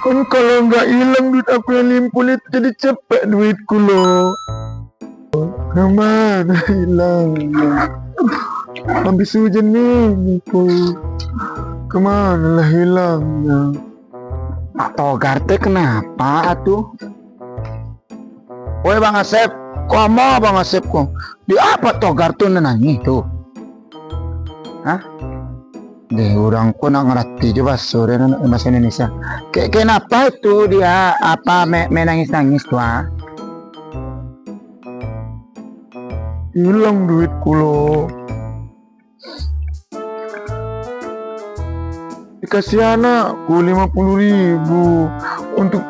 Kan kalau nggak hilang duit aku yang limpul itu jadi cepet duitku loh. Kemana hilangnya? Habis hujan nih aku. Kemana lah hilangnya? Pak Togar teh kenapa atuh? Woi Bang Asep, kok mau Bang Asep kok? Di apa Togar tuh nangis tuh? Hah? Deh orang pun nggak ngerti coba sore bahasa Indonesia. Kenapa itu dia apa menangis tuh? Ah? Hilang duitku loh. Dikasih anakku 50.000 untuk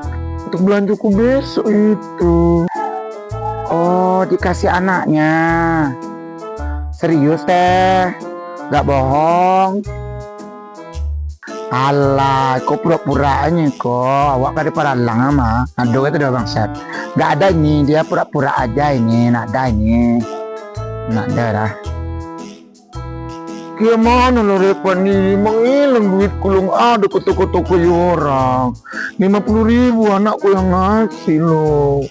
belanjaku besok itu. Oh, dikasih anaknya. Serius teh? Gak bohong? Alah, kok pura-puranya kok. Awak daripada lang ama. Aduh itu udah Bang Sep. Gak ada ini, dia pura-pura aja ini. Nak ada ini. Nak ada dah. Gimana lo repot nih, menghilang duit kulung ada ke toko-toko orang. 50.000 anakku yang ngasih lo.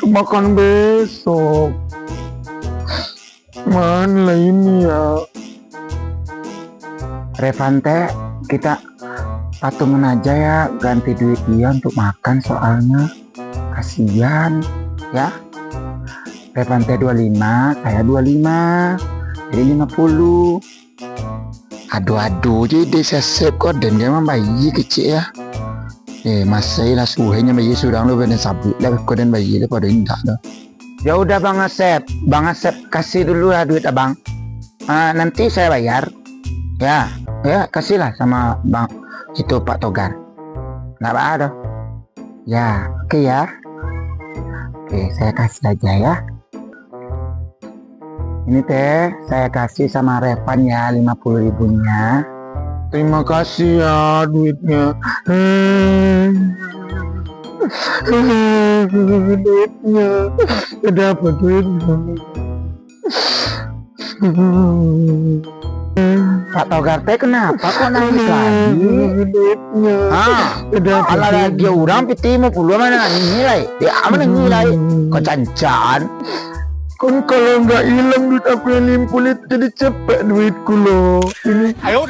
Makan besok. Mana ini ya? Revante, kita patungan aja ya, ganti duit dia untuk makan soalnya. Kasihan, ya. Revante 25, saya 25. Jadi 50. Aduh, jadi saya save kok dan dia mah bayi kecil ya. Masih lah suhenya bayi sudah lo bener sabit lah kok dan bayi itu pada indah dah. Ya udah Bang Asep kasih dulu ya duit abang. Nanti saya bayar. Ya kasihlah sama Bang itu Pak Togar. Nggak apa-apa. Ya, oke ya. Oke, saya kasih aja ya. Ini teh saya kasih sama Revan ya 50.000-nya. Terima kasih ya duitnya. Duitnya dapat duitnya. Pak Togar teh kenapa kok nangis lagi? Duitnya Ala lagi orang piti 50 mana nilai? Dia mana nilai? Kok cancan? Kan kalau nggak hilang duit aku yang limpul itu jadi cepet duitku loh. Ini Ayo,